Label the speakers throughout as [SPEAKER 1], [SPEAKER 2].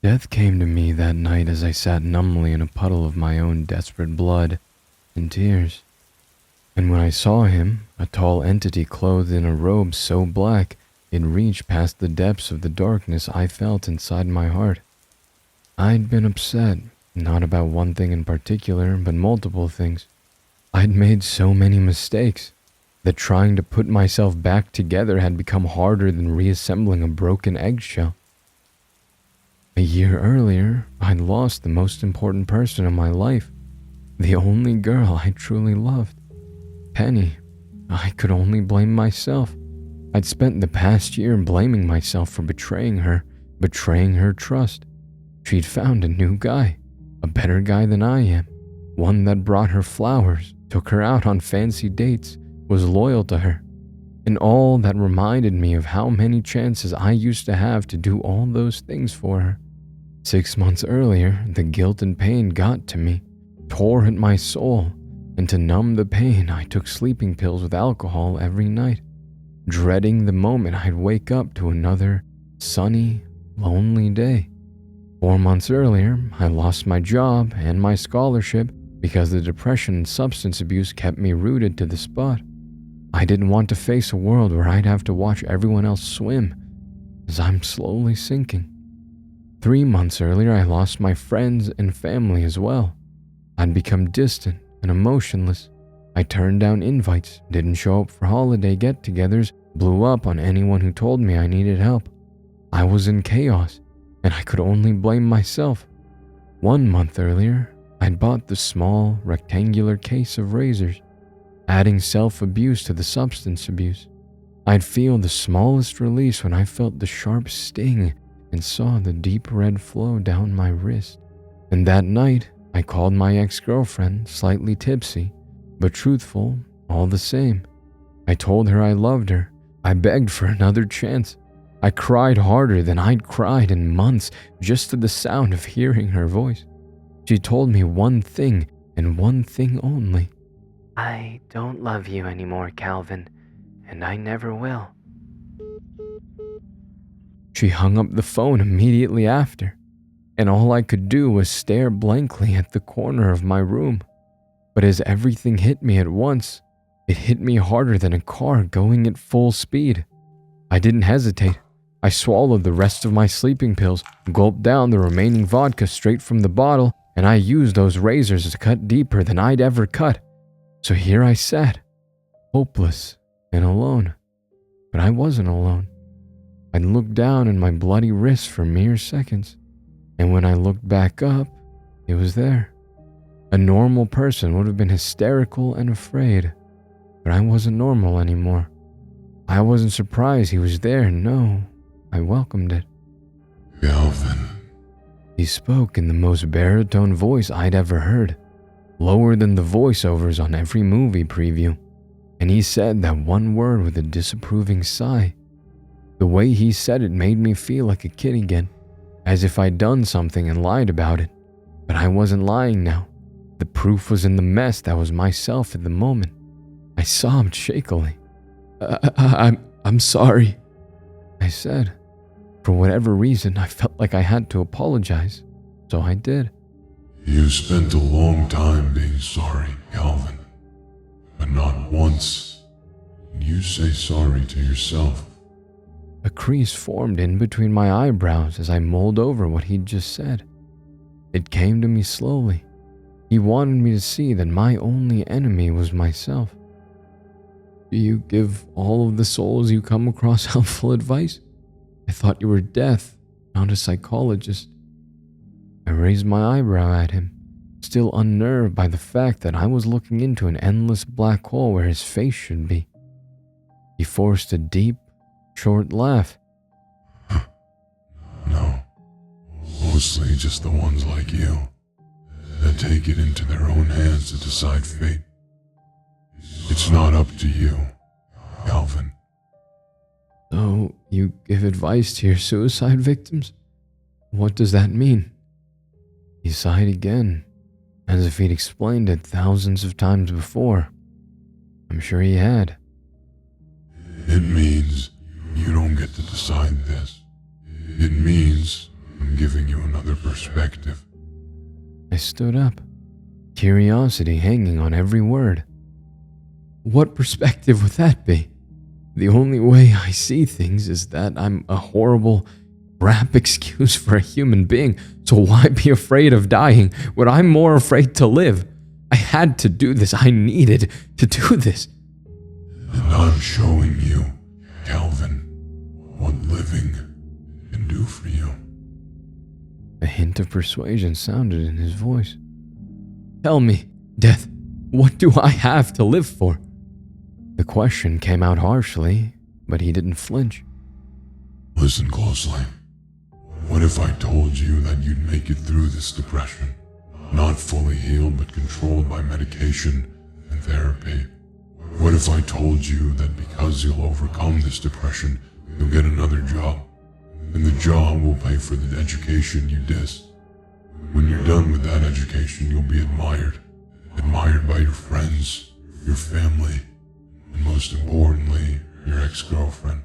[SPEAKER 1] Death came to me that night as I sat numbly in a puddle of my own desperate blood and tears. And when I saw him, a tall entity clothed in a robe so black it reached past the depths of the darkness I felt inside my heart. I'd been upset, not about one thing in particular, but multiple things. I'd made so many mistakes that trying to put myself back together had become harder than reassembling a broken eggshell. A year earlier, I'd lost the most important person in my life, the only girl I truly loved. Penny. I could only blame myself. I'd spent the past year blaming myself for betraying her trust. She'd found a new guy, a better guy than I am, one that brought her flowers, took her out on fancy dates, was loyal to her, and all that reminded me of how many chances I used to have to do all those things for her. 6 months earlier, the guilt and pain got to me, tore at my soul, and to numb the pain, I took sleeping pills with alcohol every night, dreading the moment I'd wake up to another sunny, lonely day. 4 months earlier, I lost my job and my scholarship because the depression and substance abuse kept me rooted to the spot. I didn't want to face a world where I'd have to watch everyone else swim as I'm slowly sinking. 3 months earlier, I lost my friends and family as well. I'd become distant and emotionless. I turned down invites, didn't show up for holiday get-togethers, blew up on anyone who told me I needed help. I was in chaos, and I could only blame myself. 1 month earlier, I'd bought the small, rectangular case of razors, adding self-abuse to the substance abuse. I'd feel the smallest release when I felt the sharp sting and saw the deep red flow down my wrist. And that night, I called my ex-girlfriend, slightly tipsy, but truthful all the same. I told her I loved her. I begged for another chance. I cried harder than I'd cried in months just to the sound of hearing her voice. She told me one thing and one thing only. I don't love you anymore, Calvin, and I never will. She hung up the phone immediately after, and all I could do was stare blankly at the corner of my room. But as everything hit me at once, it hit me harder than a car going at full speed. I didn't hesitate. I swallowed the rest of my sleeping pills, gulped down the remaining vodka straight from the bottle, and I used those razors to cut deeper than I'd ever cut. So here I sat, hopeless and alone. But I wasn't alone. I'd looked down at my bloody wrist for mere seconds, and when I looked back up, it was there. A normal person would have been hysterical and afraid, but I wasn't normal anymore. I wasn't surprised he was there, no, I welcomed it.
[SPEAKER 2] Calvin.
[SPEAKER 1] He spoke in the most baritone voice I'd ever heard, lower than the voiceovers on every movie preview, and he said that one word with a disapproving sigh. The way he said it made me feel like a kid again, as if I'd done something and lied about it. But I wasn't lying now. The proof was in the mess that was myself at the moment. I sobbed shakily. I'm sorry, I said. For whatever reason, I felt like I had to apologize, so I did.
[SPEAKER 2] You spent a long time being sorry, Calvin, but not once did you say sorry to yourself.
[SPEAKER 1] A crease formed in between my eyebrows as I mulled over what he'd just said. It came to me slowly. He wanted me to see that my only enemy was myself. Do you give all of the souls you come across helpful advice? I thought you were death, not a psychologist. I raised my eyebrow at him, still unnerved by the fact that I was looking into an endless black hole where his face should be. He forced a deep, short laugh.
[SPEAKER 2] No, mostly just the ones like you that take it into their own hands to decide fate. It's not up to you, Calvin.
[SPEAKER 1] So, you give advice to your suicide victims? What does that mean? He sighed again, as if he'd explained it thousands of times before. I'm sure he had.
[SPEAKER 2] It means you don't get to decide this. It means I'm giving you another perspective.
[SPEAKER 1] I stood up, curiosity hanging on every word. What perspective would that be? The only way I see things is that I'm a horrible, crap excuse for a human being, so why be afraid of dying when I'm more afraid to live? I had to do this. I needed to do this.
[SPEAKER 2] And I'm showing you, Calvin, what living can do for you.
[SPEAKER 1] A hint of persuasion sounded in his voice. Tell me, Death, what do I have to live for? The question came out harshly, but he didn't flinch.
[SPEAKER 2] Listen closely. What if I told you that you'd make it through this depression? Not fully healed, but controlled by medication and therapy. What if I told you that because you'll overcome this depression, you'll get another job, and the job will pay for the education you dissed? When you're done with that education, you'll be admired by your friends, your family, and most importantly, your ex-girlfriend.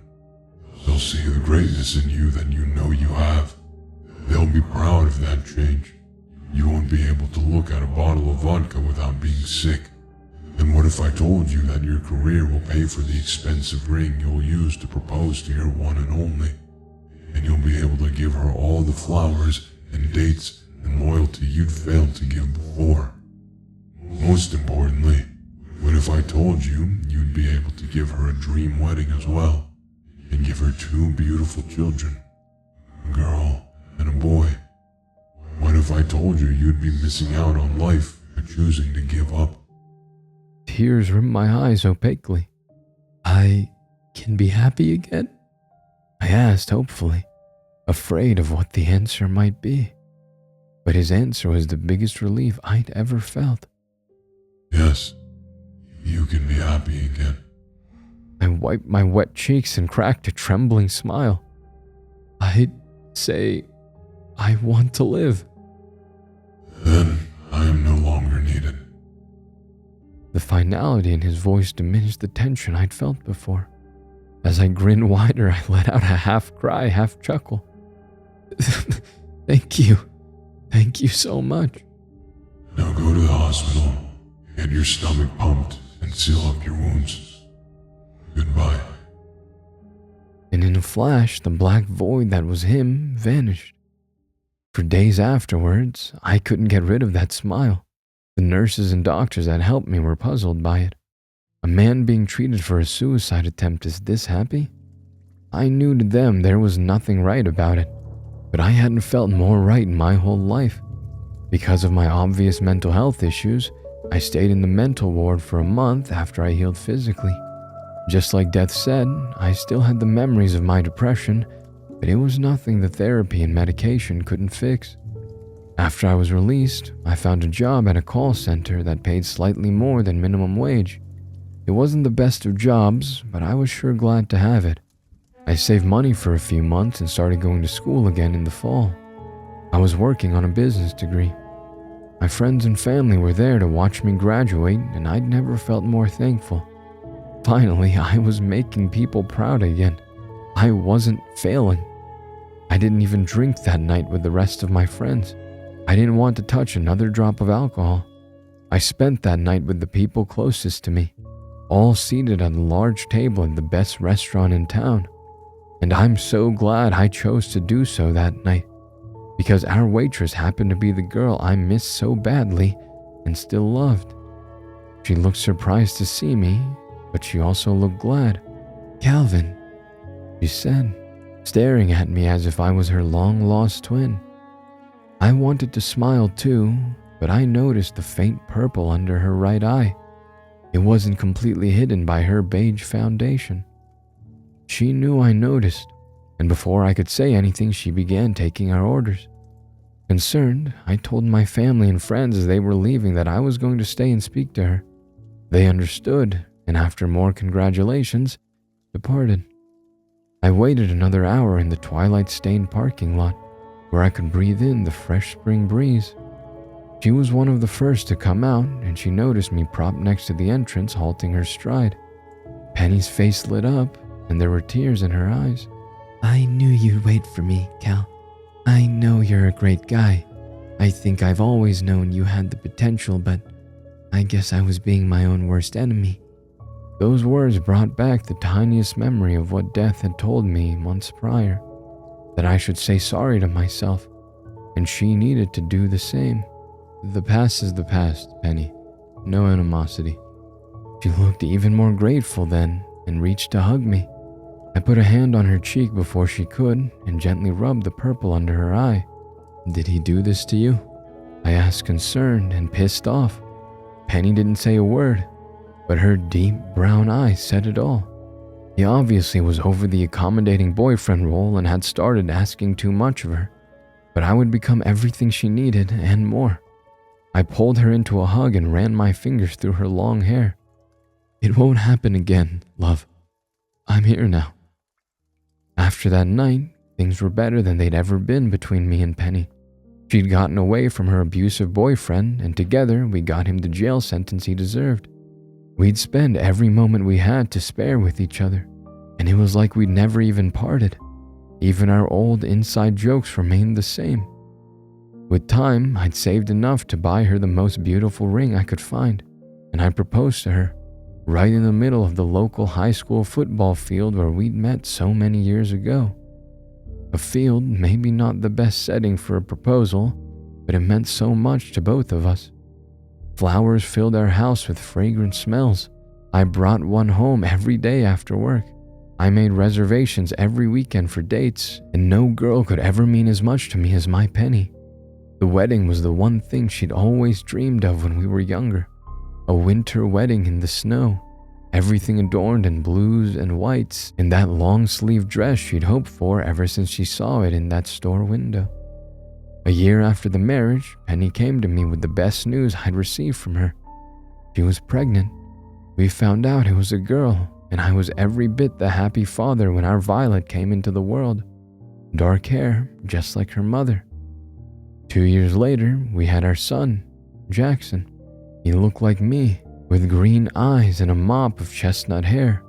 [SPEAKER 2] They'll see the greatness in you that you know you have. They'll be proud of that change. You won't be able to look at a bottle of vodka without being sick. And what if I told you that your career will pay for the expensive ring you'll use to propose to your one and only? And you'll be able to give her all the flowers and dates and loyalty you'd failed to give before. Most importantly, what if I told you you'd be able to give her a dream wedding as well, and give her 2 beautiful children, a girl and a boy? What if I told you you'd be missing out on life by choosing to give up?
[SPEAKER 1] Tears rimmed my eyes opaquely. I can be happy again? I asked hopefully, afraid of what the answer might be. But his answer was the biggest relief I'd ever felt.
[SPEAKER 2] Yes, you can be happy again.
[SPEAKER 1] I wiped my wet cheeks and cracked a trembling smile. I'd say, I want to live.
[SPEAKER 2] Then I am no longer needed.
[SPEAKER 1] The finality in his voice diminished the tension I'd felt before. As I grinned wider, I let out a half cry, half chuckle. Thank you. Thank you so much.
[SPEAKER 2] Now go to the hospital, get your stomach pumped, and seal up your wounds. Goodbye.
[SPEAKER 1] And in a flash, the black void that was him vanished. For days afterwards, I couldn't get rid of that smile. The nurses and doctors that helped me were puzzled by it. A man being treated for a suicide attempt is this happy? I knew to them there was nothing right about it, but I hadn't felt more right in my whole life. Because of my obvious mental health issues, I stayed in the mental ward for a month after I healed physically. Just like Death said, I still had the memories of my depression, but it was nothing the therapy and medication couldn't fix. After I was released, I found a job at a call center that paid slightly more than minimum wage. It wasn't the best of jobs, but I was sure glad to have it. I saved money for a few months and started going to school again in the fall. I was working on a business degree. My friends and family were there to watch me graduate, and I'd never felt more thankful. Finally, I was making people proud again. I wasn't failing. I didn't even drink that night with the rest of my friends. I didn't want to touch another drop of alcohol. I spent that night with the people closest to me, all seated at a large table at the best restaurant in town. And I'm so glad I chose to do so that night, because our waitress happened to be the girl I missed so badly and still loved. She looked surprised to see me, but she also looked glad. "Calvin," she said, staring at me as if I was her long-lost twin. I wanted to smile too, but I noticed the faint purple under her right eye. It wasn't completely hidden by her beige foundation. She knew I noticed, and before I could say anything, she began taking our orders. Concerned, I told my family and friends as they were leaving that I was going to stay and speak to her. They understood, and after more congratulations, departed. I waited another hour in the twilight-stained parking lot, where I could breathe in the fresh spring breeze. She was one of the first to come out, and she noticed me propped next to the entrance, halting her stride. Penny's face lit up, and there were tears in her eyes. "I knew you'd wait for me, Cal," I know you're a great guy. I think I've always known you had the potential, but I guess I was being my own worst enemy." Those words brought back the tiniest memory of what Death had told me months prior, that I should say sorry to myself, and she needed to do the same. "The past is the past, Penny. No animosity." She looked even more grateful then and reached to hug me. I put a hand on her cheek before she could and gently rubbed the purple under her eye. "Did he do this to you?" I asked, concerned and pissed off. Penny didn't say a word, but her deep brown eyes said it all. He obviously was over the accommodating boyfriend role and had started asking too much of her, but I would become everything she needed and more. I pulled her into a hug and ran my fingers through her long hair. "It won't happen again, love. I'm here now." After that night, things were better than they'd ever been between me and Penny. She'd gotten away from her abusive boyfriend, and together we got him the jail sentence he deserved. We'd spend every moment we had to spare with each other, and it was like we'd never even parted. Even our old inside jokes remained the same. With time, I'd saved enough to buy her the most beautiful ring I could find, and I proposed to her, right in the middle of the local high school football field where we'd met so many years ago. A field, maybe not the best setting for a proposal, but it meant so much to both of us. Flowers filled our house with fragrant smells. I brought one home every day after work. I made reservations every weekend for dates, and no girl could ever mean as much to me as my Penny. The wedding was the one thing she'd always dreamed of when we were younger. A winter wedding in the snow, everything adorned in blues and whites, in that long-sleeved dress she'd hoped for ever since she saw it in that store window. A year after the marriage, Penny came to me with the best news I'd received from her. She was pregnant. We found out it was a girl, and I was every bit the happy father when our Violet came into the world. Dark hair, just like her mother. 2 years later, we had our son, Jackson. He looked like me, with green eyes and a mop of chestnut hair.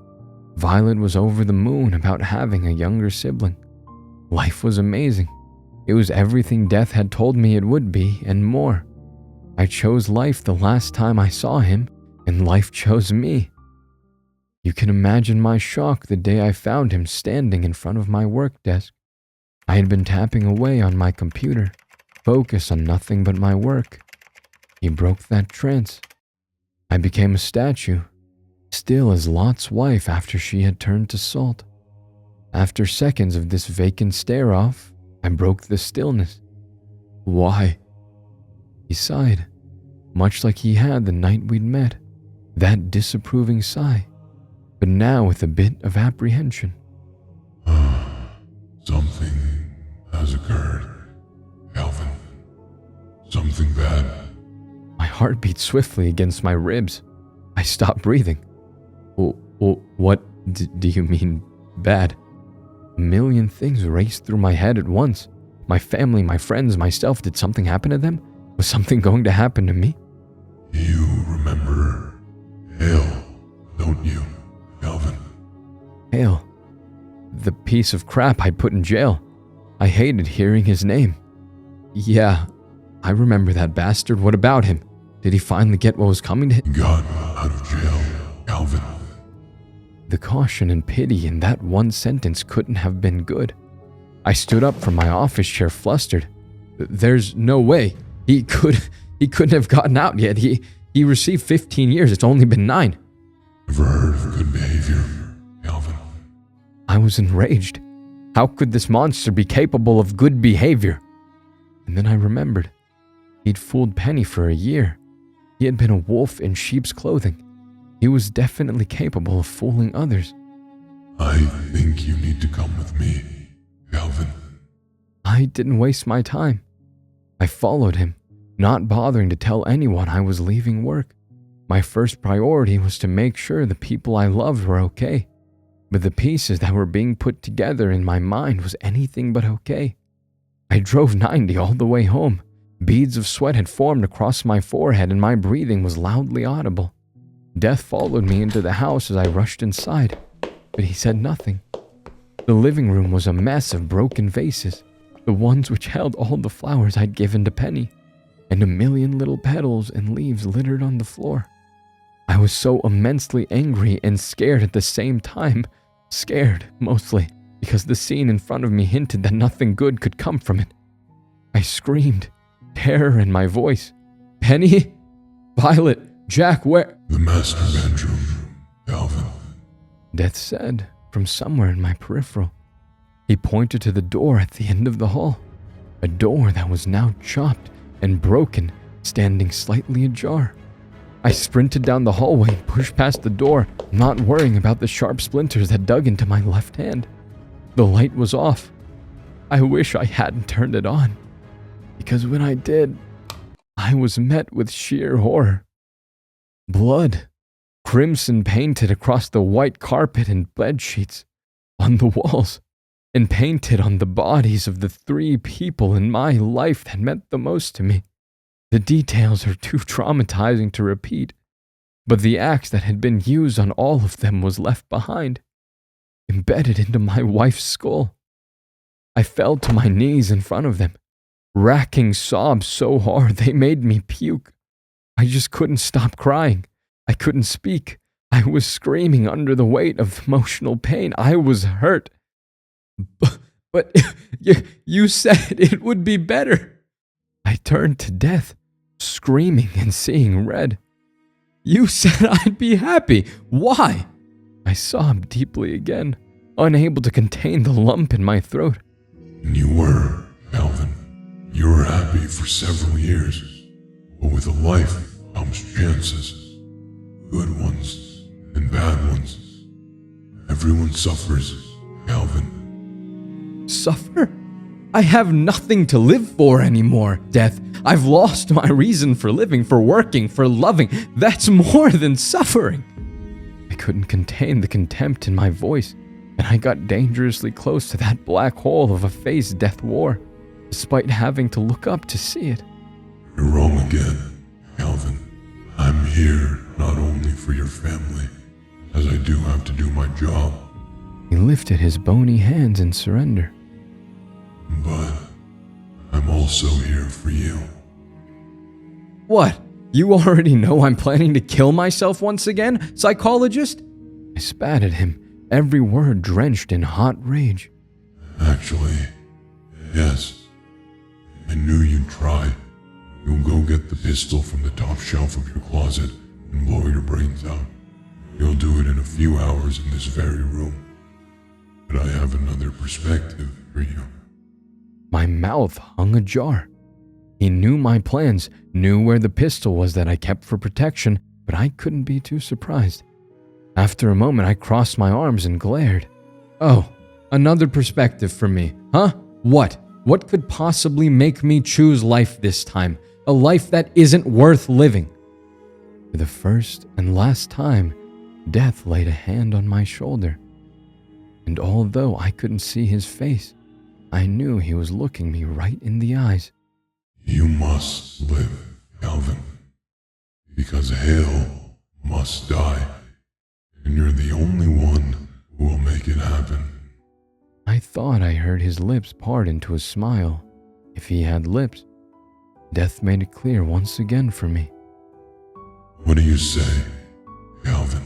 [SPEAKER 1] Violet was over the moon about having a younger sibling. Life was amazing. It was everything Death had told me it would be, and more. I chose life the last time I saw him, and life chose me. You can imagine my shock the day I found him standing in front of my work desk. I had been tapping away on my computer, focused on nothing but my work. He broke that trance. I became a statue, still as Lot's wife after she had turned to salt. After seconds of this vacant stare-off, I broke the stillness. "Why?" He sighed, much like he had the night we'd met, that disapproving sigh, but now with a bit of apprehension.
[SPEAKER 2] Something has occurred, Alvin. Something bad.
[SPEAKER 1] My heart beat swiftly against my ribs. I stopped breathing. What do you mean, bad? A million things raced through my head at once. My family, my friends, myself. Did something happen to them? Was something going to happen to me?
[SPEAKER 2] You remember Hale, don't you, Alvin?
[SPEAKER 1] Hale. The piece of crap I put in jail. I hated hearing his name. Yeah, I remember that bastard. What about him? Did he finally get what was coming to him?
[SPEAKER 2] He got out of jail, Alvin.
[SPEAKER 1] The caution and pity in that one sentence couldn't have been good. I stood up from my office chair, flustered. There's no way. He couldn't have gotten out yet. He received 15 years. It's only been 9.
[SPEAKER 2] Never heard of good behavior, Alvin.
[SPEAKER 1] I was enraged. How could this monster be capable of good behavior? And then I remembered. He'd fooled Penny for a year. He had been a wolf in sheep's clothing. He was definitely capable of fooling others.
[SPEAKER 2] I think you need to come with me, Alvin.
[SPEAKER 1] I didn't waste my time. I followed him, not bothering to tell anyone I was leaving work. My first priority was to make sure the people I loved were okay. But the pieces that were being put together in my mind was anything but okay. I drove 90 all the way home. Beads of sweat had formed across my forehead and my breathing was loudly audible. Death followed me into the house as I rushed inside, but he said nothing. The living room was a mess of broken vases. the ones which held all the flowers I'd given to Penny, and a million little petals and leaves littered on the floor. I was so immensely angry and scared at the same time. Scared, mostly, because the scene in front of me hinted that nothing good could come from it. I screamed, terror in my voice. "Penny? Violet? Jack, where?"
[SPEAKER 2] "The master bedroom, Calvin."
[SPEAKER 1] Death said from somewhere in my peripheral. He pointed to the door at the end of the hall, a door that was now chopped and broken, standing slightly ajar. I sprinted down the hallway and pushed past the door, not worrying about the sharp splinters that dug into my left hand. The light was off. I wish I hadn't turned it on, because when I did, I was met with sheer horror. Blood, crimson painted across the white carpet and bed sheets, on the walls, and painted on the bodies of the 3 people in my life that meant the most to me. The details are too traumatizing to repeat, but the axe that had been used on all of them was left behind, embedded into my wife's skull. I fell to my knees in front of them, racking sobs so hard they made me puke. I just couldn't stop crying. I couldn't speak. I was screaming under the weight of emotional pain. I was hurt. But you said it would be better. I turned to Death, screaming and seeing red. You said I'd be happy. Why? I sobbed deeply again, unable to contain the lump in my throat.
[SPEAKER 2] You were, Calvin. You were happy for several years. But with a life comes chances. Good ones and bad ones. Everyone suffers, Calvin.
[SPEAKER 1] Suffer? I have nothing to live for anymore, Death. I've lost my reason for living, for working, for loving. That's more than suffering. I couldn't contain the contempt in my voice, and I got dangerously close to that black hole of a face Death wore, despite having to look up to see it.
[SPEAKER 2] You're wrong again, Calvin. I'm here not only for your family, as I do have to do my job.
[SPEAKER 1] He lifted his bony hands in surrender.
[SPEAKER 2] But I'm also here for you.
[SPEAKER 1] What? You already know I'm planning to kill myself once again, psychologist? I spat at him, every word drenched in hot rage.
[SPEAKER 2] Actually, yes. I knew you'd try. You'll go get the pistol from the top shelf of your closet and blow your brains out. You'll do it in a few hours in this very room. But I have another perspective for you.
[SPEAKER 1] My mouth hung ajar. He knew my plans, knew where the pistol was that I kept for protection, but I couldn't be too surprised. After a moment, I crossed my arms and glared. Oh, another perspective for me, huh? What? What could possibly make me choose life this time? A life that isn't worth living? For the first and last time, Death laid a hand on my shoulder. And although I couldn't see his face, I knew he was looking me right in the eyes.
[SPEAKER 2] You must live, Calvin. Because Hale must die. And you're the only one who will make it happen.
[SPEAKER 1] I thought I heard his lips part into a smile, if he had lips. Death made it clear once again for me.
[SPEAKER 2] What do you say, Calvin?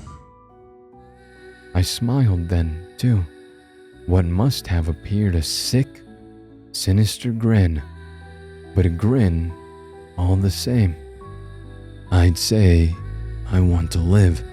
[SPEAKER 1] I smiled then, too. What must have appeared a sick, sinister grin, but a grin all the same. I'd say I want to live.